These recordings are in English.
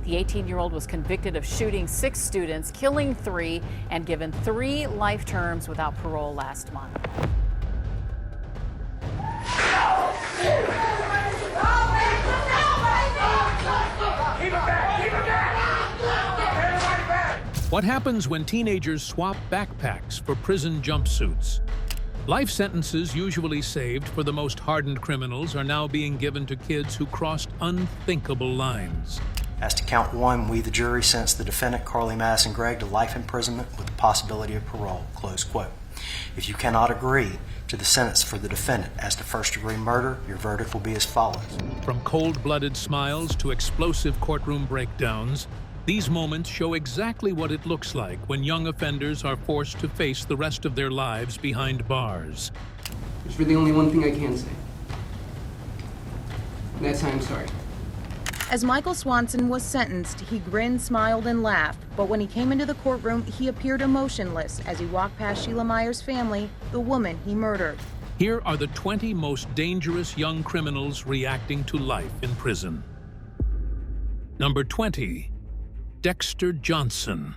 The 18-year-old was convicted of shooting 6 students, killing 3, and given 3 life terms without parole last month. What happens when teenagers swap backpacks for prison jumpsuits? Life sentences usually saved for the most hardened criminals are now being given to kids who crossed unthinkable lines. As to count 1, we, the jury, sentenced the defendant, Carly Madison Gregg, to life imprisonment with the possibility of parole, close quote. If you cannot agree to the sentence for the defendant as to first-degree murder, your verdict will be as follows. From cold-blooded smiles to explosive courtroom breakdowns, these moments show exactly what it looks like when young offenders are forced to face the rest of their lives behind bars. There's really only one thing I can say. And that's I'm sorry. As Michael Swanson was sentenced, he grinned, smiled, and laughed. But when he came into the courtroom, he appeared emotionless as he walked past Sheilia Meyer's family, the woman he murdered. Here are the 20 most dangerous young criminals reacting to life in prison. Number 20. Dexter Johnson.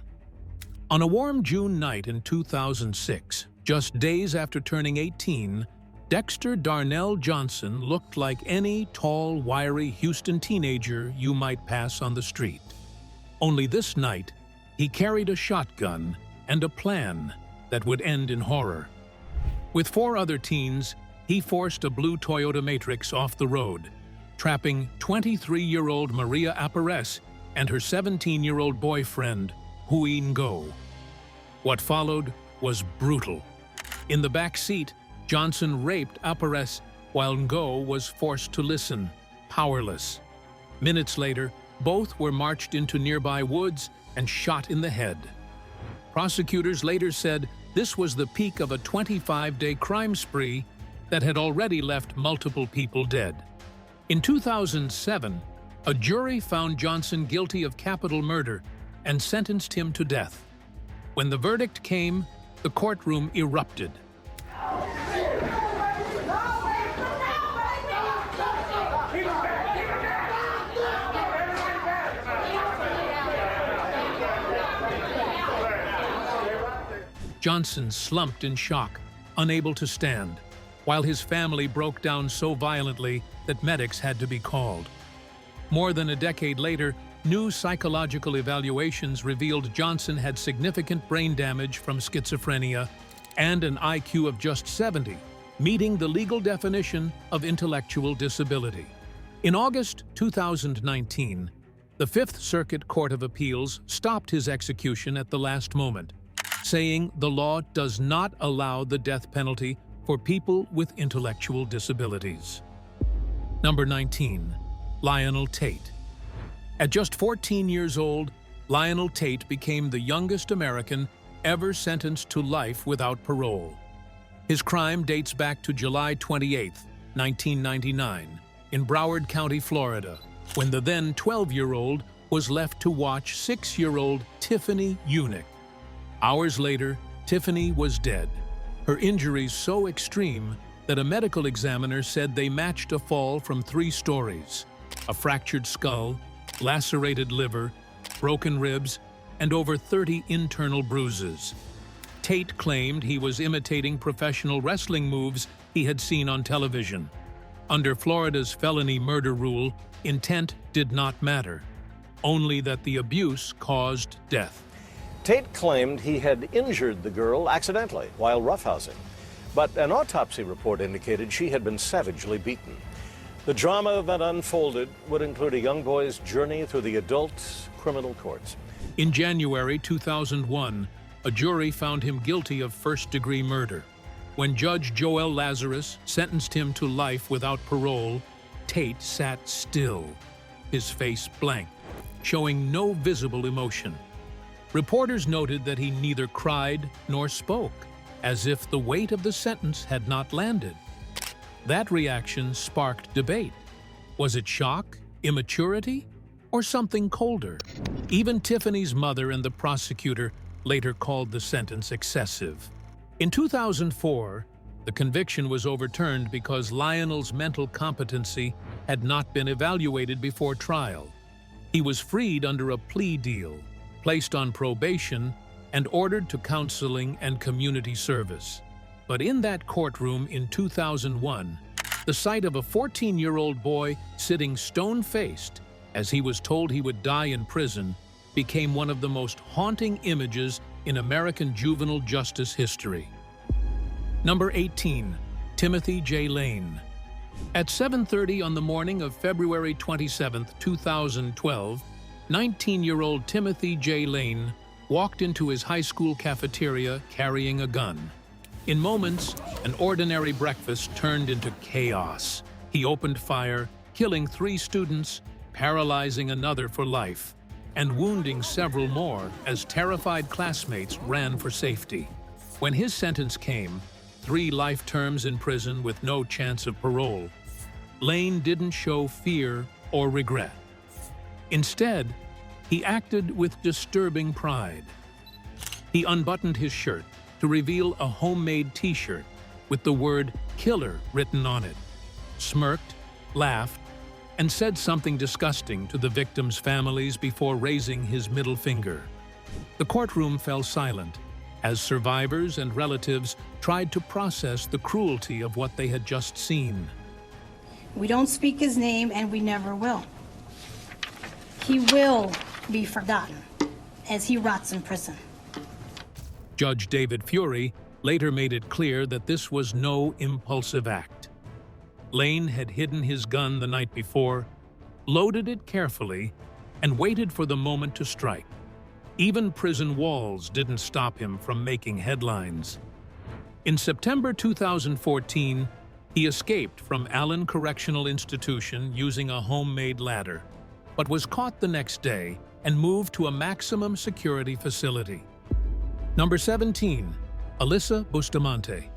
On a warm June night in 2006, just days after turning 18, Dexter Darnell Johnson looked like any tall, wiry Houston teenager you might pass on the street. Only this night, he carried a shotgun and a plan that would end in horror. With 4 other teens, he forced a blue Toyota Matrix off the road, trapping 23-year-old Maria Apares and her 17-year-old boyfriend, Hui Ngo. What followed was brutal. In the back seat, Johnson raped Apares while Ngo was forced to listen, powerless. Minutes later, both were marched into nearby woods and shot in the head. Prosecutors later said this was the peak of a 25-day crime spree that had already left multiple people dead. In 2007, a jury found Johnson guilty of capital murder and sentenced him to death. When the verdict came, the courtroom erupted. Johnson slumped in shock, unable to stand, while his family broke down so violently that medics had to be called. More than a decade later, new psychological evaluations revealed Johnson had significant brain damage from schizophrenia and an IQ of just 70, meeting the legal definition of intellectual disability. In August 2019, the Fifth Circuit Court of Appeals stopped his execution at the last moment, saying the law does not allow the death penalty for people with intellectual disabilities. Number 19. Lionel Tate. At just 14 years old, Lionel Tate became the youngest American ever sentenced to life without parole. His crime dates back to July 28, 1999, in Broward County, Florida, when the then 12-year-old was left to watch 6-year-old Tiffany Eunuch. Hours later, Tiffany was dead, her injuries so extreme that a medical examiner said they matched a fall from 3 stories: a fractured skull, lacerated liver, broken ribs, and over 30 internal bruises. Tate claimed he was imitating professional wrestling moves he had seen on television. Under Florida's felony murder rule, intent did not matter, only that the abuse caused death. Tate claimed he had injured the girl accidentally while roughhousing, but an autopsy report indicated she had been savagely beaten. The drama that unfolded would include a young boy's journey through the adult criminal courts. In January 2001, a jury found him guilty of first-degree murder. When Judge Joel Lazarus sentenced him to life without parole, Tate sat still, his face blank, showing no visible emotion. Reporters noted that he neither cried nor spoke, as if the weight of the sentence had not landed. That reaction sparked debate. Was it shock, immaturity, or something colder? Even Tiffany's mother and the prosecutor later called the sentence excessive. In 2004, the conviction was overturned because Lionel's mental competency had not been evaluated before trial. He was freed under a plea deal, placed on probation, and ordered to counseling and community service. But in that courtroom in 2001, the sight of a 14-year-old boy sitting stone-faced as he was told he would die in prison became one of the most haunting images in American juvenile justice history. Number 18, Timothy J. Lane. At 7:30 on the morning of February 27, 2012, 19-year-old Timothy J. Lane walked into his high school cafeteria carrying a gun. In moments, an ordinary breakfast turned into chaos. He opened fire, killing 3 students, paralyzing another for life, and wounding several more as terrified classmates ran for safety. When his sentence came, 3 life terms in prison with no chance of parole, Lane didn't show fear or regret. Instead, he acted with disturbing pride. He unbuttoned his shirt to reveal a homemade t-shirt with the word "killer" written on it, smirked, laughed, and said something disgusting to the victims' families before raising his middle finger. The courtroom fell silent as survivors and relatives tried to process the cruelty of what they had just seen. We don't speak his name, and we never will. He will be forgotten as he rots in prison. Judge David Fury later made it clear that this was no impulsive act. Lane had hidden his gun the night before, loaded it carefully, and waited for the moment to strike. Even prison walls didn't stop him from making headlines. In September 2014, he escaped from Allen Correctional Institution using a homemade ladder, but was caught the next day and moved to a maximum security facility. Number 17, Alyssa Bamante.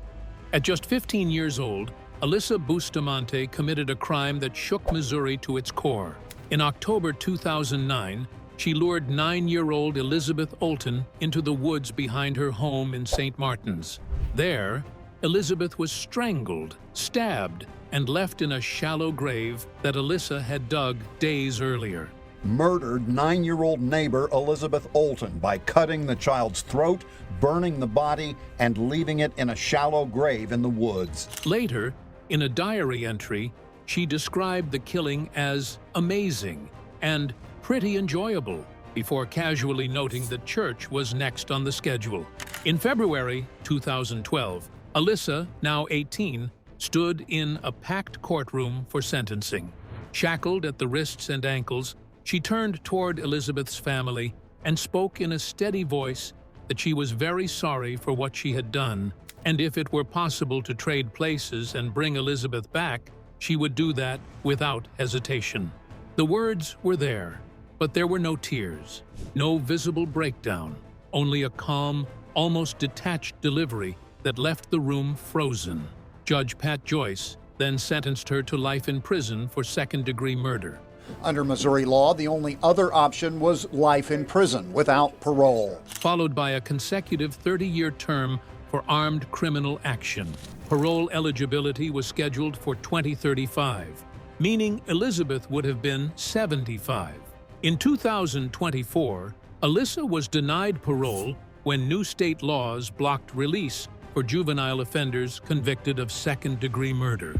At just 15 years old, Alyssa Bamante committed a crime that shook Missouri to its core. In October 2009, she lured 9-year-old Elizabeth Olten into the woods behind her home in St. Martin's. There, Elizabeth was strangled, stabbed, and left in a shallow grave that Alyssa had dug days earlier. Murdered 9-year-old neighbor Elizabeth Olten by cutting the child's throat, burning the body, and leaving it in a shallow grave in the woods. Later, in a diary entry, she described the killing as amazing and pretty enjoyable, before casually noting that church was next on the schedule. In February 2012, Alyssa, now 18, stood in a packed courtroom for sentencing. Shackled at the wrists and ankles, she turned toward Elizabeth's family and spoke in a steady voice that she was very sorry for what she had done, and if it were possible to trade places and bring Elizabeth back, she would do that without hesitation. The words were there, but there were no tears, no visible breakdown, only a calm, almost detached delivery that left the room frozen. Judge Pat Joyce then sentenced her to life in prison for second-degree murder. Under Missouri law, the only other option was life in prison without parole, followed by a consecutive 30-year term for armed criminal action. Parole eligibility was scheduled for 2035, meaning Elizabeth would have been 75. In 2024, Alyssa was denied parole when new state laws blocked release for juvenile offenders convicted of second-degree murder.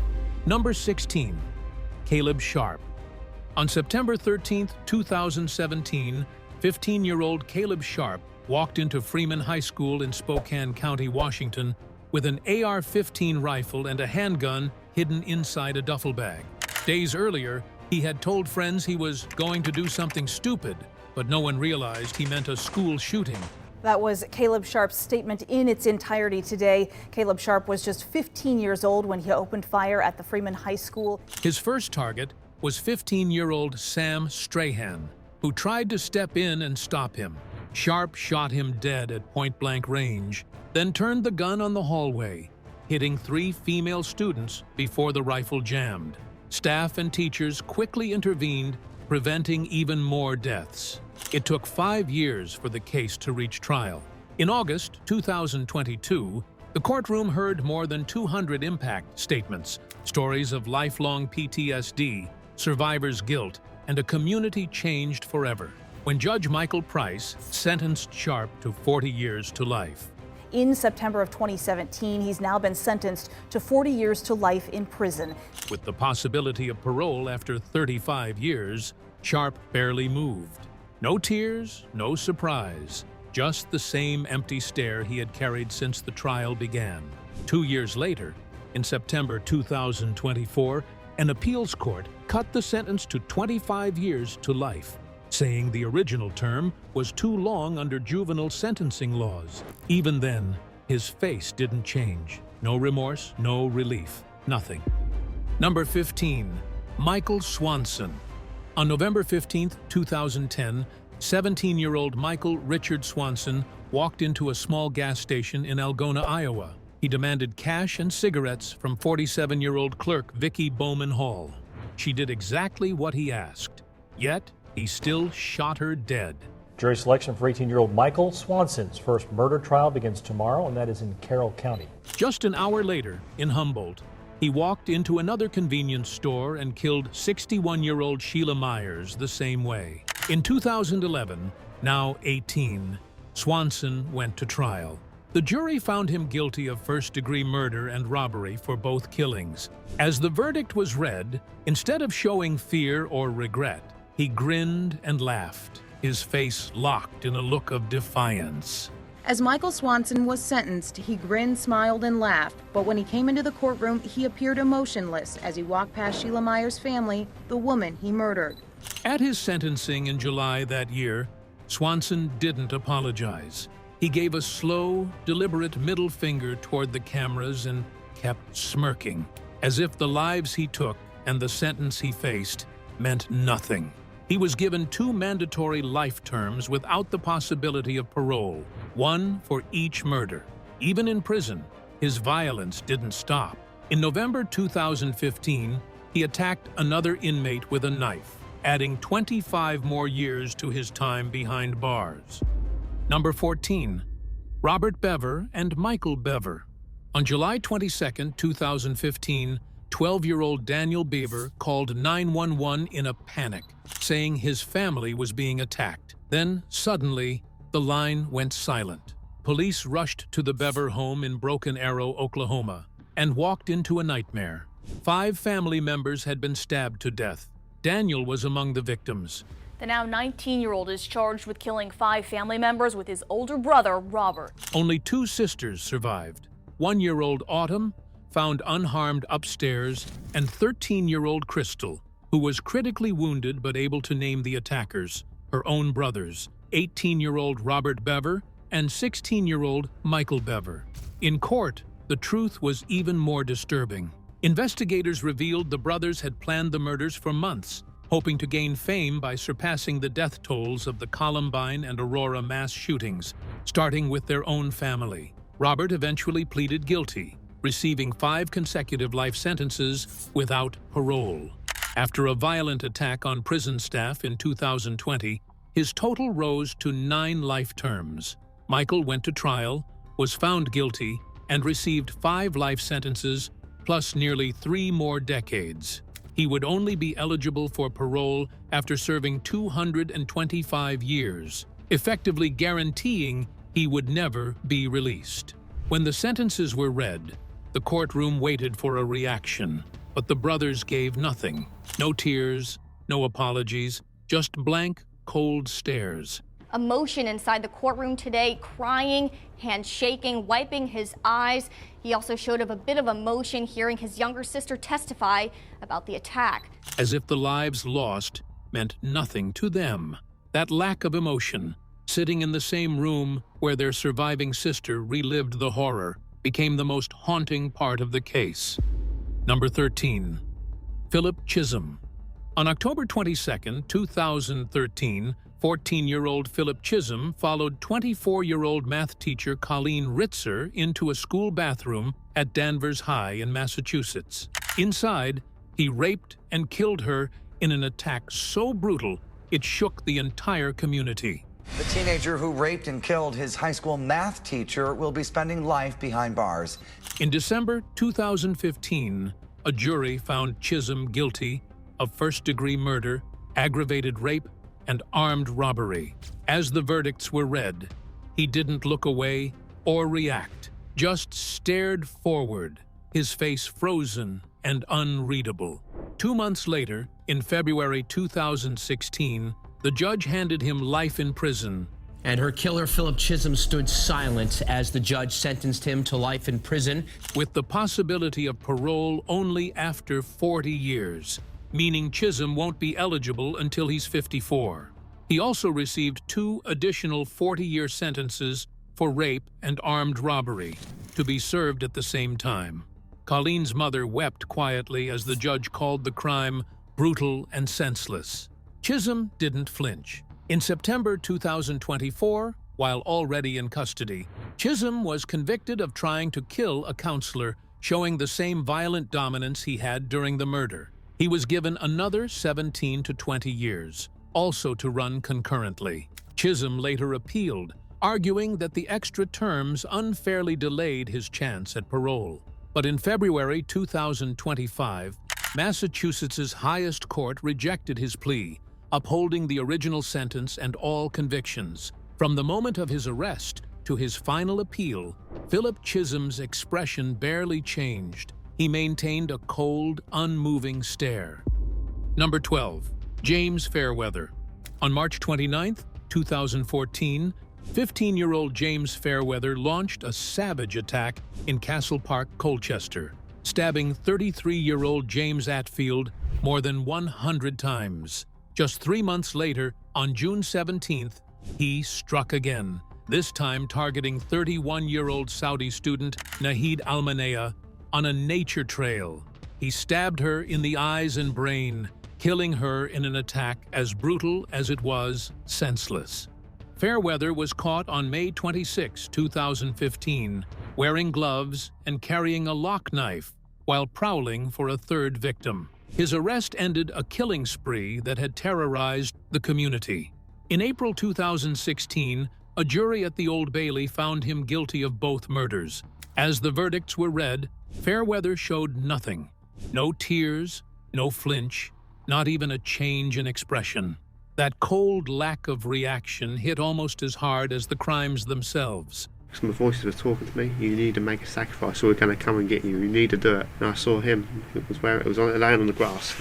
Number 16, Caleb Sharp. On September 13, 2017, 15-year-old Caleb Sharp walked into Freeman High School in Spokane County, Washington, with an AR-15 rifle and a handgun hidden inside a duffel bag. Days earlier, he had told friends he was going to do something stupid, but no one realized he meant a school shooting. That was Caleb Sharp's statement in its entirety today. Caleb Sharp was just 15 years old when he opened fire at the Freeman High School. His first target was 15-year-old Sam Strahan, who tried to step in and stop him. Sharp shot him dead at point-blank range, then turned the gun on the hallway, hitting 3 female students before the rifle jammed. Staff and teachers quickly intervened, preventing even more deaths. It took 5 years for the case to reach trial. In August 2022, the courtroom heard more than 200 impact statements, stories of lifelong PTSD, survivors' guilt, and a community changed forever when Judge Michael Price sentenced Sharp to 40 years to life. In September of 2017, he's now been sentenced to 40 years to life in prison. With the possibility of parole after 35 years, Sharp barely moved. No tears, no surprise, just the same empty stare he had carried since the trial began. 2 years later, in September 2024, an appeals court cut the sentence to 25 years to life, saying the original term was too long under juvenile sentencing laws. Even then, his face didn't change. No remorse, no relief, nothing. Number 15, Michael Swanson. On November 15, 2010, 17-year-old Michael Richard Swanson walked into a small gas station in Algona, Iowa. He demanded cash and cigarettes from 47-year-old clerk Vicki Bowman Hall. She did exactly what he asked, yet he still shot her dead. Jury selection for 18-year-old Michael Swanson's first murder trial begins tomorrow, and that is in Carroll County. Just an hour later, in Humboldt, he walked into another convenience store and killed 61-year-old Sheilia Myers the same way. In 2011, now 18, Swanson went to trial. The jury found him guilty of first-degree murder and robbery for both killings. As the verdict was read, instead of showing fear or regret, he grinned and laughed, his face locked in a look of defiance. As Michael Swanson was sentenced, he grinned, smiled, and laughed, but when he came into the courtroom, he appeared emotionless as he walked past Sheilia Myers' family, the woman he murdered. At his sentencing in July that year, Swanson didn't apologize. He gave a slow, deliberate middle finger toward the cameras and kept smirking, as if the lives he took and the sentence he faced meant nothing. He was given 2 mandatory life terms without the possibility of parole, one for each murder. Even in prison, his violence didn't stop. In November 2015, he attacked another inmate with a knife, adding 25 more years to his time behind bars. Number 14, Robert Bever and Michael Bever. On July 22, 2015, 12-year-old Daniel Bever called 911 in a panic, saying his family was being attacked. Then, suddenly, the line went silent. Police rushed to the Bever home in Broken Arrow, Oklahoma, and walked into a nightmare. 5 family members had been stabbed to death. Daniel was among the victims. The now 19-year-old is charged with killing 5 family members with his older brother, Robert. Only 2 sisters survived. 1-year-old Autumn, found unharmed upstairs, and 13-year-old Crystal, who was critically wounded but able to name the attackers, her own brothers, 18-year-old Robert Bever and 16-year-old Michael Bever. In court, the truth was even more disturbing. Investigators revealed the brothers had planned the murders for months, hoping to gain fame by surpassing the death tolls of the Columbine and Aurora mass shootings, starting with their own family. Robert eventually pleaded guilty, receiving 5 consecutive life sentences without parole. After a violent attack on prison staff in 2020, his total rose to 9 life terms. Michael went to trial, was found guilty, and received 5 life sentences, plus nearly 3 more decades. He would only be eligible for parole after serving 225 years, effectively guaranteeing he would never be released. When the sentences were read, the courtroom waited for a reaction, but the brothers gave nothing. No tears, no apologies, just blank, cold stares. Emotion inside the courtroom today, crying, hands shaking, wiping his eyes. He also showed a bit of emotion hearing his younger sister testify about the attack. As if the lives lost meant nothing to them. That lack of emotion, sitting in the same room where their surviving sister relived the horror, became the most haunting part of the case. Number 13, Philip Chisum. On October 22, 2013, 14-year-old Philip Chisum followed 24-year-old math teacher Colleen Ritzer into a school bathroom at Danvers High in Massachusetts. Inside, he raped and killed her in an attack so brutal it shook the entire community. The teenager who raped and killed his high school math teacher will be spending life behind bars. In December 2015, a jury found Chisum guilty of first-degree murder aggravated rape, and armed robbery. As the verdicts were read, he didn't look away or react, just stared forward, his face frozen and unreadable. 2 months later, in February 2016, the judge handed him life in prison. And her killer, Philip Chisum, stood silent as the judge sentenced him to life in prison, with the possibility of parole only after 40 years, meaning Chisum won't be eligible until he's 54. He also received 2 additional 40-year sentences for rape and armed robbery, to be served at the same time. Colleen's mother wept quietly as the judge called the crime brutal and senseless. Chisum didn't flinch. In September 2024, while already in custody, Chisum was convicted of trying to kill a counselor, showing the same violent dominance he had during the murder. He was given another 17 to 20 years, also to run concurrently. Chisum later appealed, arguing that the extra terms unfairly delayed his chance at parole. But in February 2025, Massachusetts's highest court rejected his plea, upholding the original sentence and all convictions. From the moment of his arrest to his final appeal, Philip Chisum's expression barely changed. He maintained a cold, unmoving stare. Number 12. James Fairweather. On March 29, 2014, 15-year-old James Fairweather launched a savage attack in Castle Park, Colchester, stabbing 33-year-old James Atfield more than 100 times. Just 3 months later, on June 17th, he struck again, this time targeting 31-year-old Saudi student Nahid Almanea on a nature trail. He stabbed her in the eyes and brain, killing her in an attack as brutal as it was senseless. Fairweather was caught on May 26, 2015, wearing gloves and carrying a lock knife while prowling for a third victim. His arrest ended a killing spree that had terrorized the community. In April 2016, a jury at the Old Bailey found him guilty of both murders. As the verdicts were read, Fairweather showed nothing. No tears, no flinch, not even a change in expression. That cold lack of reaction hit almost as hard as the crimes themselves. Some of the voices were talking to me. You need to make a sacrifice, or we're going to come and get you. You need to do it. And I saw him. It was laying on the grass,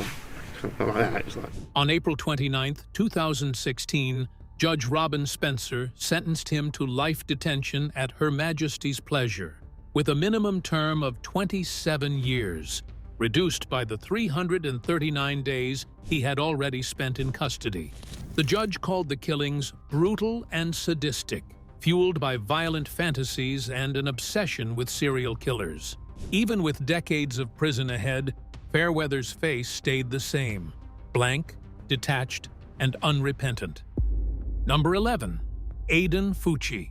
like that. It was like. On April 29, 2016, Judge Robin Spencer sentenced him to life detention at Her Majesty's pleasure, with a minimum term of 27 years, reduced by the 339 days he had already spent in custody. The judge called the killings brutal and sadistic, fueled by violent fantasies and an obsession with serial killers. Even with decades of prison ahead, Fairweather's face stayed the same, blank, detached, and unrepentant. Number 11. Aiden Fucci.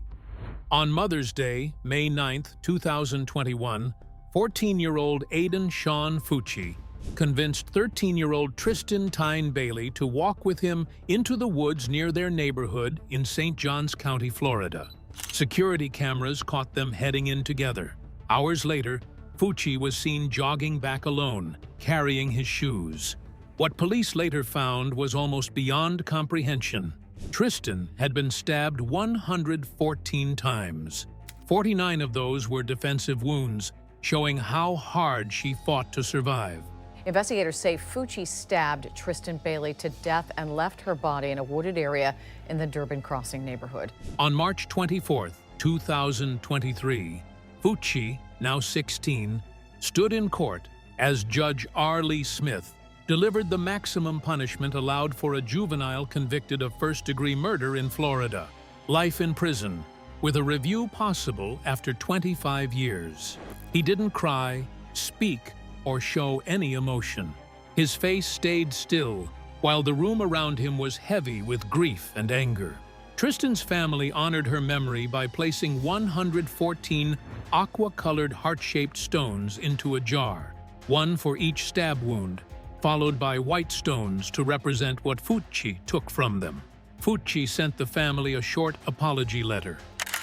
On Mother's Day, May 9, 2021, 14-year-old Aiden Sean Fucci convinced 13-year-old Tristan Tyne Bailey to walk with him into the woods near their neighborhood in St. Johns County, Florida. Security cameras caught them heading in together. Hours later, Fucci was seen jogging back alone, carrying his shoes. What police later found was almost beyond comprehension. Tristan had been stabbed 114 times. 49 of those were defensive wounds, showing how hard she fought to survive. Investigators say Fucci stabbed Tristan Bailey to death and left her body in a wooded area in the Durbin Crossing neighborhood. On March 24, 2023, Fucci, now 16, stood in court as Judge R. Lee Smith delivered the maximum punishment allowed for a juvenile convicted of first-degree murder in Florida, life in prison, with a review possible after 25 years. He didn't cry, speak, or show any emotion. His face stayed still, while the room around him was heavy with grief and anger. Tristan's family honored her memory by placing 114 aqua-colored heart-shaped stones into a jar, one for each stab wound, followed by white stones to represent what Fucci took from them. Fucci sent the family a short apology letter,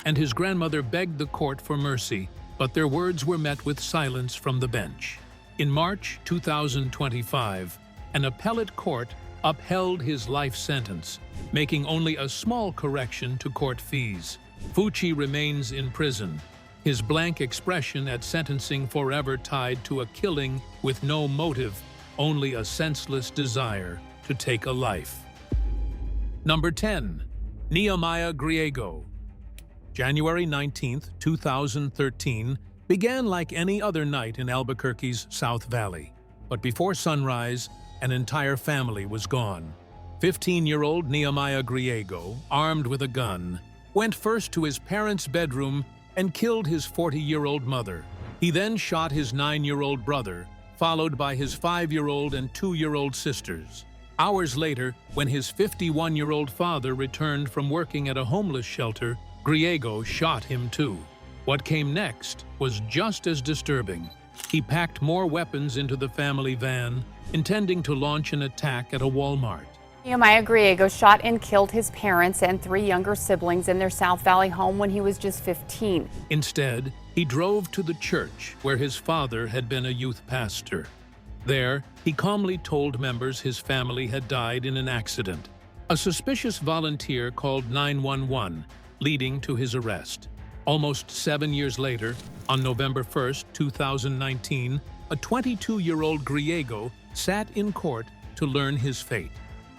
and his grandmother begged the court for mercy, but their words were met with silence from the bench. In March 2025, an appellate court upheld his life sentence, making only a small correction to court fees. Fucci remains in prison, his blank expression at sentencing forever tied to a killing with no motive, only a senseless desire to take a life. Number 10. Nehemiah Grigo. January 19, 2013, began like any other night in Albuquerque's South Valley. But before sunrise, an entire family was gone. 15-year-old Nehemiah Grigo, armed with a gun, went first to his parents' bedroom and killed his 40-year-old mother. He then shot his 9-year-old brother, followed by his 5-year-old and 2-year-old sisters. Hours later, when his 51-year-old father returned from working at a homeless shelter, Grigo shot him too. What came next was just as disturbing. He packed more weapons into the family van, intending to launch an attack at a Walmart. Nehemiah Grigo shot and killed his parents and 3 younger siblings in their South Valley home when he was just 15. Instead, he drove to the church where his father had been a youth pastor. There, he calmly told members his family had died in an accident. A suspicious volunteer called 911, leading to his arrest. Almost 7 years later, on November 1, 2019, a 22-year-old Grigo sat in court to learn his fate.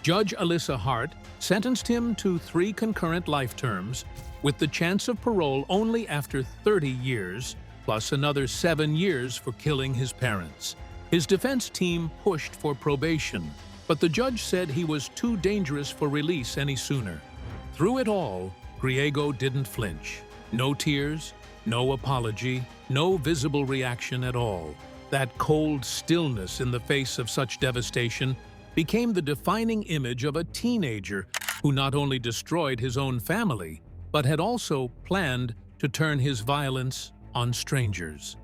Judge Alyssa Hart sentenced him to 3 concurrent life terms, with the chance of parole only after 30 years, plus another 7 years for killing his parents. His defense team pushed for probation, but the judge said he was too dangerous for release any sooner. Through it all, Grigo didn't flinch. No tears, no apology, no visible reaction at all. That cold stillness in the face of such devastation became the defining image of a teenager who not only destroyed his own family, but had also planned to turn his violence on strangers.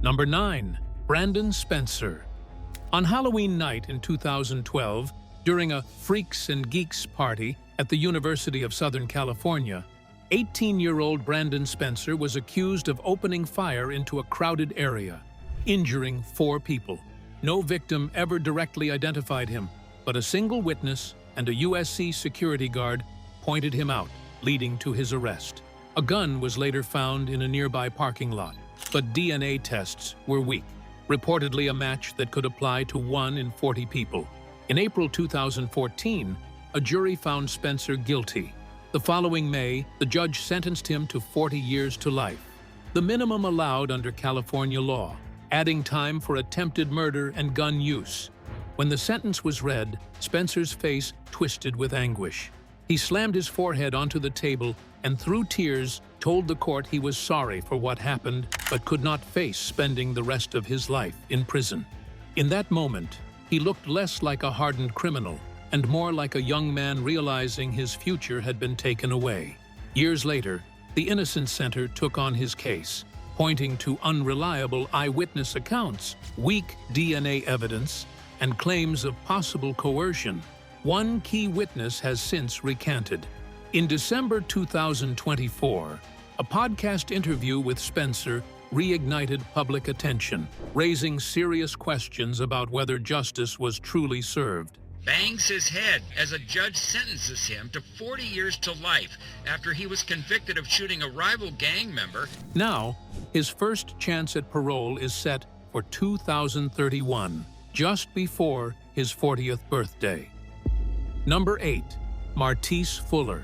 Number 9. Brandon Spencer. On Halloween night in 2012, during a Freaks and Geeks party at the University of Southern California, 18-year-old Brandon Spencer was accused of opening fire into a crowded area, injuring 4 people. No victim ever directly identified him, but a single witness and a USC security guard pointed him out, leading to his arrest. A gun was later found in a nearby parking lot, but DNA tests were weak, reportedly a match that could apply to 1 in 40 people. In April 2014, a jury found Spencer guilty. The following May, the judge sentenced him to 40 years to life, the minimum allowed under California law, adding time for attempted murder and gun use. When the sentence was read, Spencer's face twisted with anguish. He slammed his forehead onto the table and through tears told the court he was sorry for what happened but could not face spending the rest of his life in prison. In that moment, he looked less like a hardened criminal and more like a young man realizing his future had been taken away. Years later, the Innocence Center took on his case, pointing to unreliable eyewitness accounts, weak DNA evidence, and claims of possible coercion. One key witness has since recanted. In December 2024, a podcast interview with Spencer reignited public attention, raising serious questions about whether justice was truly served. Bangs his head as a judge sentences him to 40 years to life after he was convicted of shooting a rival gang member. Now, his first chance at parole is set for 2031, just before his 40th birthday. Number 8. Martis Fuller.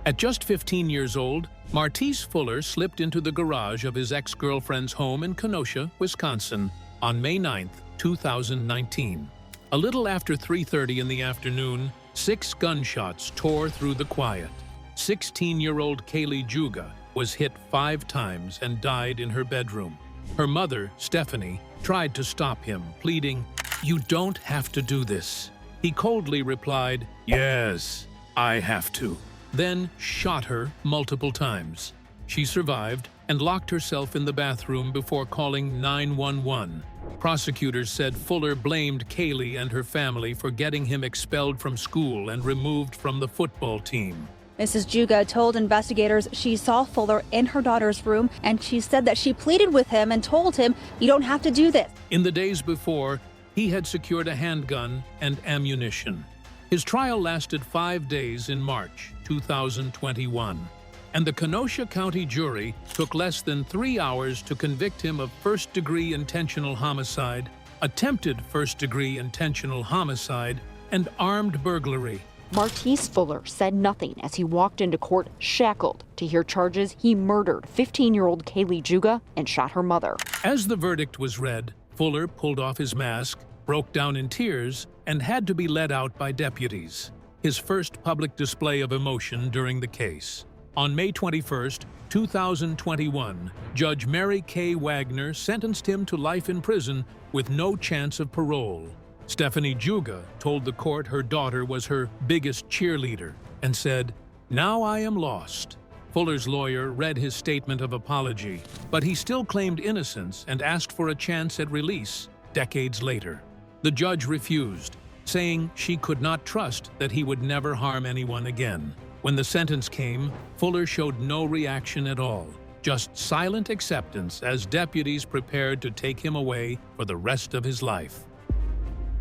At just 15 years old, Martis Fuller slipped into the garage of his ex-girlfriend's home in Kenosha, Wisconsin, on May 9, 2019. A little after 3:30 in the afternoon, 6 gunshots tore through the quiet. 16-year-old Kaylee Juga was hit 5 times and died in her bedroom. Her mother, Stephanie, tried to stop him, pleading, "You don't have to do this." He coldly replied, "Yes, I have to," then shot her multiple times. She survived and locked herself in the bathroom before calling 911. Prosecutors said Fuller blamed Kaylee and her family for getting him expelled from school and removed from the football team. Mrs. Juga told investigators she saw Fuller in her daughter's room, and she said that she pleaded with him and told him, "You don't have to do this." In the days before, he had secured a handgun and ammunition. His trial lasted 5 days in March 2021, and the Kenosha County jury took less than 3 hours to convict him of first-degree intentional homicide, attempted first-degree intentional homicide, and armed burglary. Martis Fuller said nothing as he walked into court shackled to hear charges he murdered 15-year-old Kaylee Juga and shot her mother. As the verdict was read, Fuller pulled off his mask, broke down in tears, and had to be led out by deputies. His first public display of emotion during the case. On May 21, 2021, Judge Mary K. Wagner sentenced him to life in prison with no chance of parole. Stephanie Juga told the court her daughter was her biggest cheerleader and said, "Now I am lost." Fuller's lawyer read his statement of apology, but he still claimed innocence and asked for a chance at release decades later. The judge refused, saying she could not trust that he would never harm anyone again. When the sentence came, Fuller showed no reaction at all, just silent acceptance as deputies prepared to take him away for the rest of his life.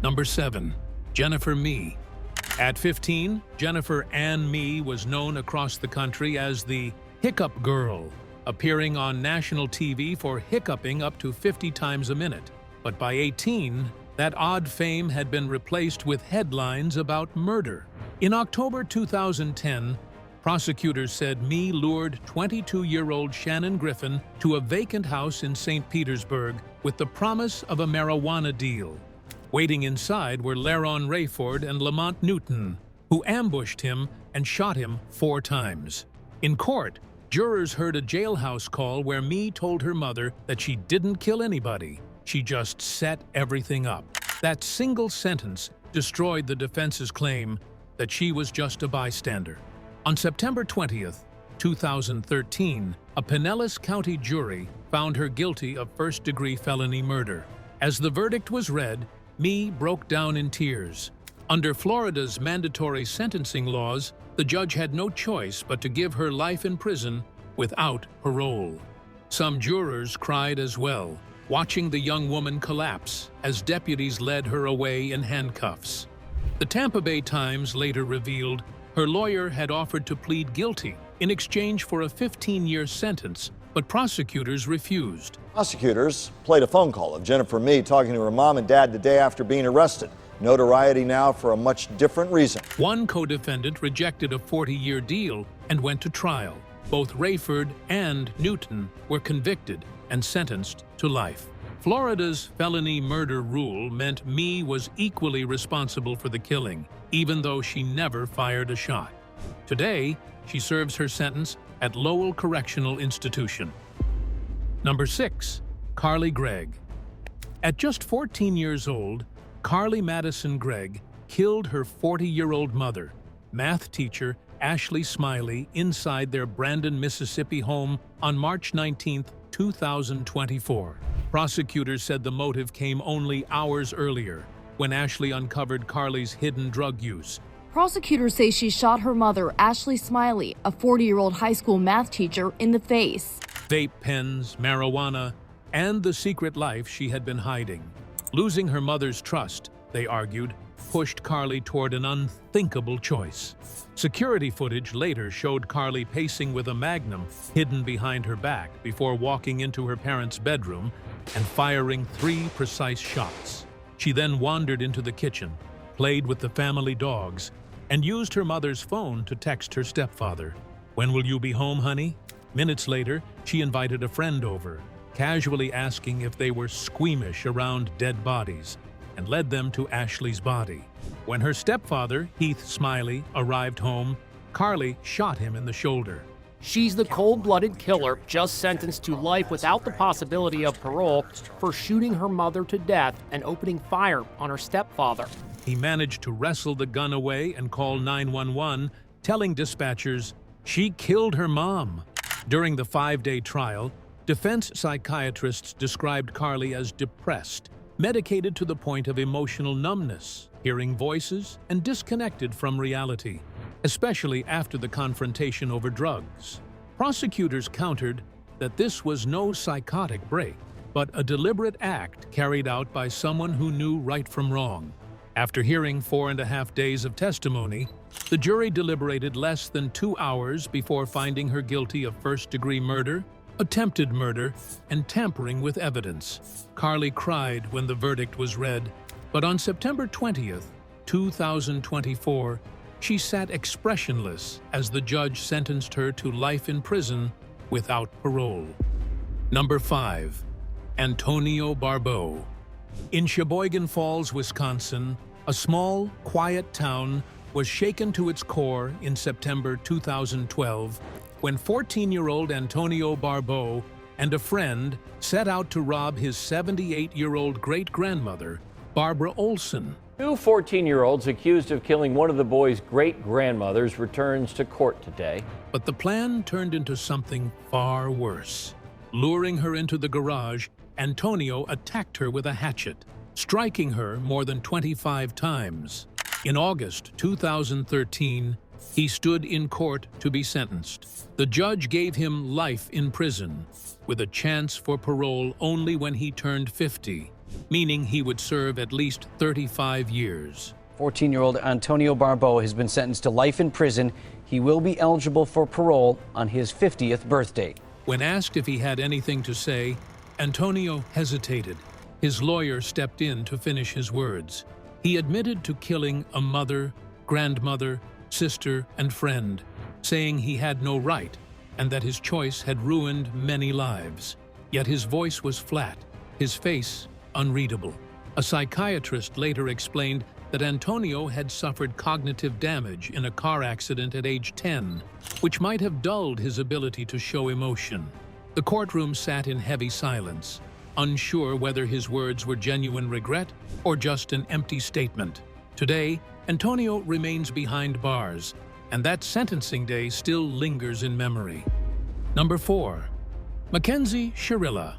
Number 7. Jennifer Mee. At 15, Jennifer Ann Mee was known across the country as the Hiccup Girl, appearing on national TV for hiccuping up to 50 times a minute. But by 18, that odd fame had been replaced with headlines about murder. In October 2010, prosecutors said Mee lured 22-year-old Shannon Griffin to a vacant house in St. Petersburg with the promise of a marijuana deal. Waiting inside were Laron Rayford and Lamont Newton, who ambushed him and shot him 4 times. In court, jurors heard a jailhouse call where Mee told her mother that she didn't kill anybody, she just set everything up. That single sentence destroyed the defense's claim that she was just a bystander. On September 20th, 2013, a Pinellas County jury found her guilty of first-degree felony murder. As the verdict was read, Mee broke down in tears. Under Florida's mandatory sentencing laws, the judge had no choice but to give her life in prison without parole. Some jurors cried as well, watching the young woman collapse as deputies led her away in handcuffs. The Tampa Bay Times later revealed her lawyer had offered to plead guilty in exchange for a 15-year sentence, but prosecutors refused. Prosecutors played a phone call of Jennifer Mee talking to her mom and dad the day after being arrested. Notoriety now for a much different reason. One co-defendant rejected a 40-year deal and went to trial. Both Rayford and Newton were convicted and sentenced to life. Florida's felony murder rule meant Mee was equally responsible for the killing, even though she never fired a shot. Today, she serves her sentence at Lowell Correctional Institution. Number 6. Carly Gregg. At just 14 years old, Carly Madison Gregg killed her 40-year-old mother, math teacher Ashley Smiley, inside their Brandon, Mississippi home on March 19, 2024. Prosecutors said the motive came only hours earlier, when Ashley uncovered Carly's hidden drug use. Prosecutors say she shot her mother, Ashley Smiley, a 40-year-old high school math teacher, in the face. Vape pens, marijuana, and the secret life she had been hiding. Losing her mother's trust, they argued, pushed Carly toward an unthinkable choice. Security footage later showed Carly pacing with a Magnum hidden behind her back before walking into her parents' bedroom and firing 3 precise shots. She then wandered into the kitchen, played with the family dogs, and used her mother's phone to text her stepfather. "When will you be home, honey?" Minutes later, she invited a friend over, casually asking if they were squeamish around dead bodies, and led them to Ashley's body. When her stepfather, Heath Smiley, arrived home, Carly shot him in the shoulder. She's the cold-blooded killer just sentenced to life without the possibility of parole for shooting her mother to death and opening fire on her stepfather. He managed to wrestle the gun away and call 911, telling dispatchers she killed her mom. During the 5-day trial, defense psychiatrists described Carly as depressed, medicated to the point of emotional numbness, hearing voices, and disconnected from reality, especially after the confrontation over drugs. Prosecutors countered that this was no psychotic break. but a deliberate act carried out by someone who knew right from wrong. After hearing 4.5 days of testimony, the jury deliberated less than 2 hours before finding her guilty of first-degree murder, attempted murder, and tampering with evidence. Carly cried when the verdict was read, but on September 20th, 2024, she sat expressionless as the judge sentenced her to life in prison without parole. Number 5. Antonio Barau. In Sheboygan Falls, Wisconsin, a small, quiet town was shaken to its core in September 2012 when 14-year-old Antonio Barau and a friend set out to rob his 78-year-old great-grandmother, Barbara Olson. Two 14-year-olds accused of killing one of the boy's great-grandmothers returns to court today. But the plan turned into something far worse. Luring her into the garage, Antonio attacked her with a hatchet, striking her more than 25 times. In August 2013, he stood in court to be sentenced. The judge gave him life in prison, with a chance for parole only when he turned 50, meaning he would serve at least 35 years. 14-year-old Antonio Barau has been sentenced to life in prison. He will be eligible for parole on his 50th birthday. When asked if he had anything to say, Antonio hesitated. His lawyer stepped in to finish his words. He admitted to killing a mother, grandmother, sister, and friend, saying he had no right and that his choice had ruined many lives. Yet his voice was flat, his face unreadable. A psychiatrist later explained that Antonio had suffered cognitive damage in a car accident at age 10, which might have dulled his ability to show emotion. The courtroom sat in heavy silence, unsure whether his words were genuine regret or just an empty statement. Today, Antonio remains behind bars, and that sentencing day still lingers in memory. Number 4. McKenzie Sharilla.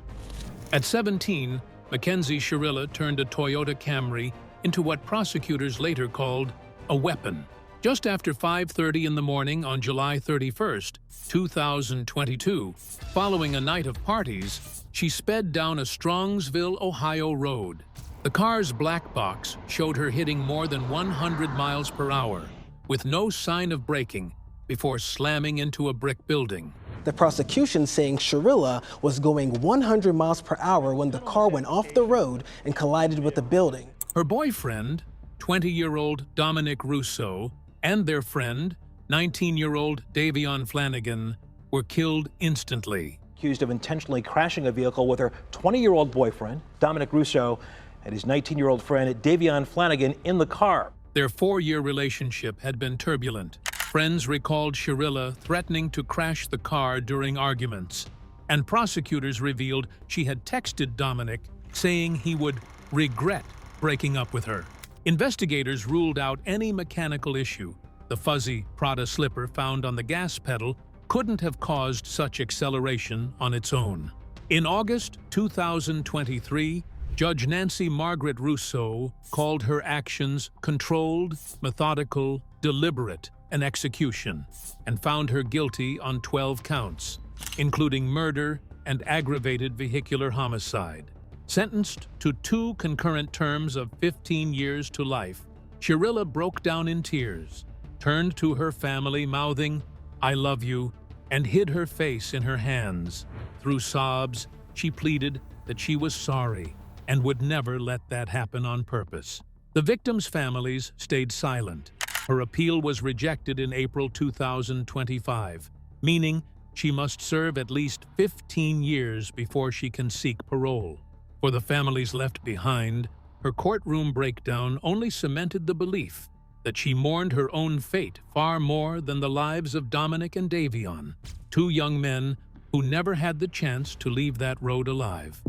At 17, McKenzie Sharilla turned a Toyota Camry into what prosecutors later called a weapon. Just after 5:30 in the morning on July 31st, 2022, following a night of parties, she sped down a Strongsville, Ohio road. The car's black box showed her hitting more than 100 miles per hour, with no sign of braking, before slamming into a brick building. The prosecution saying Sharilla was going 100 miles per hour when the car went off the road and collided with the building. Her boyfriend, 20-year-old Dominic Russo, and their friend, 19-year-old Davion Flanagan, were killed instantly. Accused of intentionally crashing a vehicle with her 20-year-old boyfriend, Dominic Russo, and his 19-year-old friend, Davion Flanagan, in the car. Their 4-year relationship had been turbulent. Friends recalled Sharilla threatening to crash the car during arguments, and prosecutors revealed she had texted Dominic saying he would regret breaking up with her. Investigators ruled out any mechanical issue. The fuzzy Prada slipper found on the gas pedal couldn't have caused such acceleration on its own. In August 2023, Judge Nancy Margaret Russo called her actions controlled, methodical, deliberate, and execution, and found her guilty on 12 counts, including murder and aggravated vehicular homicide. Sentenced to 2 concurrent terms of 15 years to life, Sharilla broke down in tears, turned to her family mouthing, "I love you," and hid her face in her hands. Through sobs, she pleaded that she was sorry and would never let that happen on purpose. The victims' families stayed silent. Her appeal was rejected in April 2025, meaning she must serve at least 15 years before she can seek parole. For the families left behind, her courtroom breakdown only cemented the belief that she mourned her own fate far more than the lives of Dominic and Davion, 2 young men who never had the chance to leave that road alive.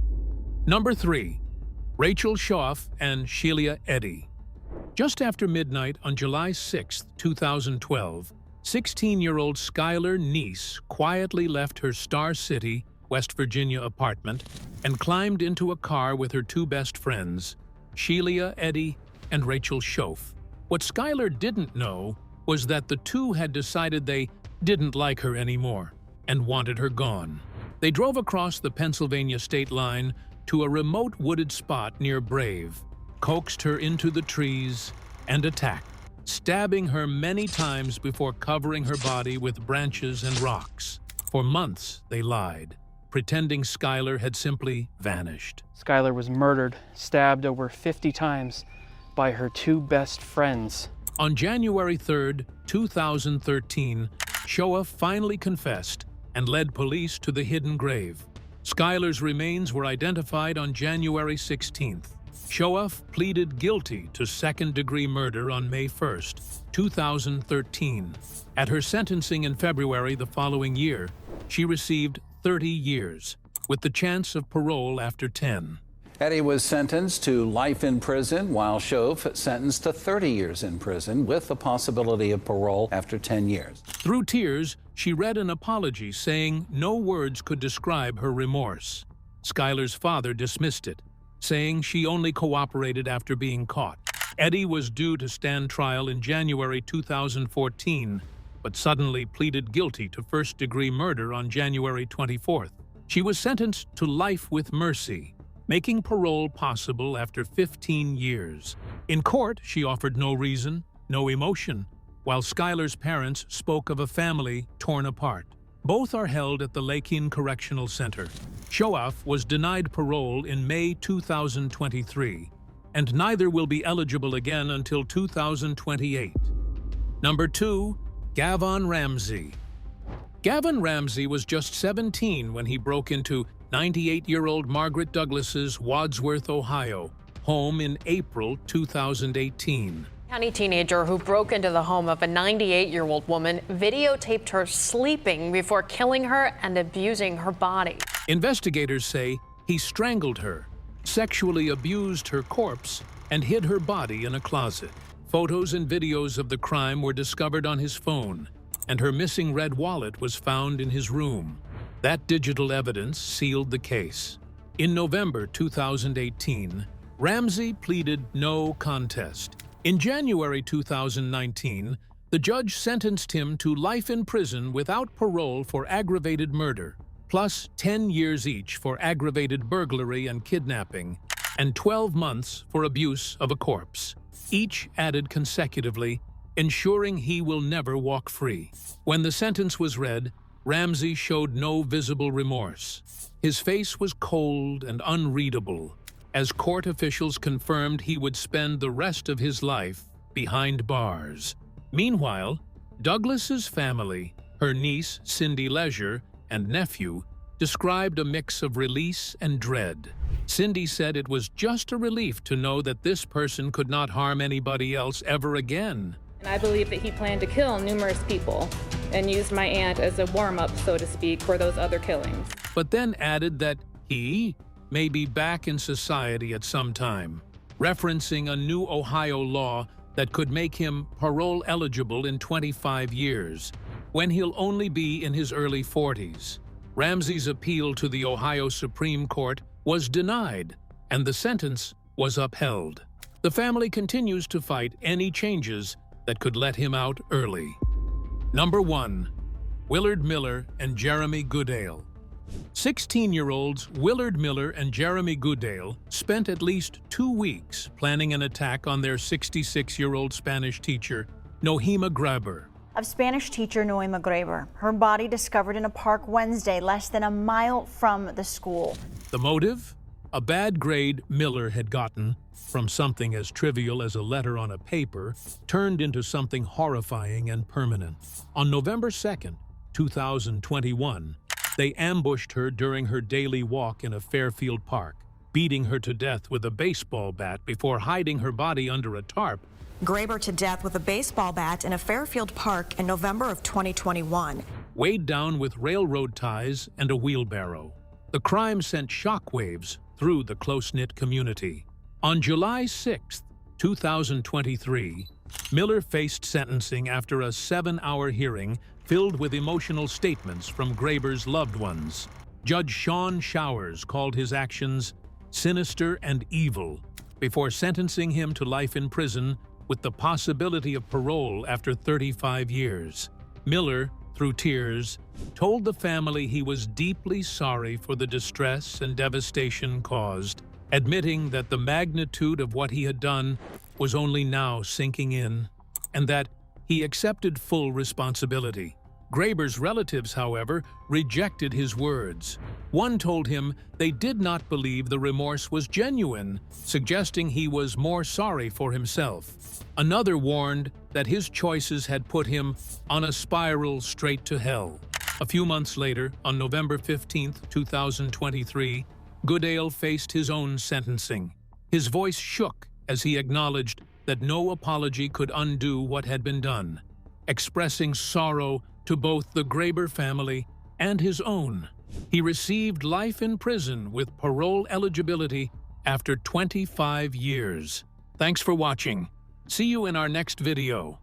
Number 3. Rachel Schoff and Sheilia Eddy. Just after midnight on July 6, 2012, 16-year-old Skylar Neese quietly left her Star City, West Virginia apartment and climbed into a car with her 2 best friends, Sheilia Eddy and Rachel Schoff. What Skylar didn't know was that the 2 had decided they didn't like her anymore and wanted her gone. They drove across the Pennsylvania state line to a remote wooded spot near Brave, coaxed her into the trees, and attacked, stabbing her many times before covering her body with branches and rocks. For months, they lied, pretending Skylar had simply vanished. Skylar was murdered, stabbed over 50 times by her two best friends. On January 3, 2013, Schoff finally confessed and led police to the hidden grave. Skylar's remains were identified on January 16th. Schoff pleaded guilty to second-degree murder on May 1, 2013. At her sentencing in February the following year, she received 30 years, with the chance of parole after 10. Eddie was sentenced to life in prison, while Schoff sentenced to 30 years in prison with the possibility of parole after 10 years. Through tears, she read an apology saying no words could describe her remorse. Skylar's father dismissed it, saying she only cooperated after being caught. Eddie was due to stand trial in January 2014, but suddenly pleaded guilty to first-degree murder on January 24th. She was sentenced to life with mercy, making parole possible after 15 years. In court, she offered no reason, no emotion, while Skylar's parents spoke of a family torn apart. Both are held at the Lakin Correctional Center. Schoff was denied parole in May 2023, and neither will be eligible again until 2028. Number 2, Gavon Ramsay. Gavon Ramsay was just 17 when he broke into 98-year-old Margaret Douglas's Wadsworth, Ohio, home in April 2018. County teenager who broke into the home of a 98-year-old woman videotaped her sleeping before killing her and abusing her body. Investigators say he strangled her, sexually abused her corpse, and hid her body in a closet. Photos and videos of the crime were discovered on his phone, and her missing red wallet was found in his room. That digital evidence sealed the case. In November 2018, Ramsay pleaded no contest. In January 2019, the judge sentenced him to life in prison without parole for aggravated murder, plus 10 years each for aggravated burglary and kidnapping, and 12 months for abuse of a corpse, each added consecutively, ensuring he will never walk free. When the sentence was read, Ramsay showed no visible remorse. His face was cold and unreadable, as court officials confirmed he would spend the rest of his life behind bars. Meanwhile, Douglas's family, her niece Cindy Leisure and nephew, described a mix of release and dread. Cindy said it was just a relief to know that this person could not harm anybody else ever again. And I believe that he planned to kill numerous people and used my aunt as a warm-up, so to speak, for those other killings. But then added that he may be back in society at some time, referencing a new Ohio law that could make him parole eligible in 25 years, when he'll only be in his early 40s. Ramsay's appeal to the Ohio Supreme Court was denied, and the sentence was upheld. The family continues to fight any changes that could let him out early. Number 1. Willard Miller and Jeremy Goodale. 16-year-olds Willard Miller and Jeremy Goodale spent at least 2 weeks planning an attack on their 66-year-old Spanish teacher, Nehemiah Grigo. Of Spanish teacher Nehemiah Grigo, her body discovered in a park Wednesday, less than a mile from the school. The motive? A bad grade Miller had gotten from something as trivial as a letter on a paper turned into something horrifying and permanent. On November 2nd, 2021, they ambushed her during her daily walk in a Fairfield park, beating her to death with a baseball bat before hiding her body under a tarp. Grigo to death with a baseball bat in a Fairfield park in November of 2021. Weighed down with railroad ties and a wheelbarrow. The crime sent shockwaves through the close-knit community. On July 6, 2023, Miller faced sentencing after a 7-hour hearing filled with emotional statements from Grigo's loved ones. Judge Sean Showers called his actions sinister and evil before sentencing him to life in prison with the possibility of parole after 35 years. Miller through tears, told the family he was deeply sorry for the distress and devastation caused, admitting that the magnitude of what he had done was only now sinking in, and that he accepted full responsibility. Graber's relatives, however, rejected his words. One told him they did not believe the remorse was genuine, suggesting he was more sorry for himself. Another warned that his choices had put him on a spiral straight to hell. A few months later, on November 15, 2023, Goodale faced his own sentencing. His voice shook as he acknowledged that no apology could undo what had been done, expressing sorrow to both the Graber family and his own. He received life in prison with parole eligibility after 25 years. Thanks for watching. See you in our next video.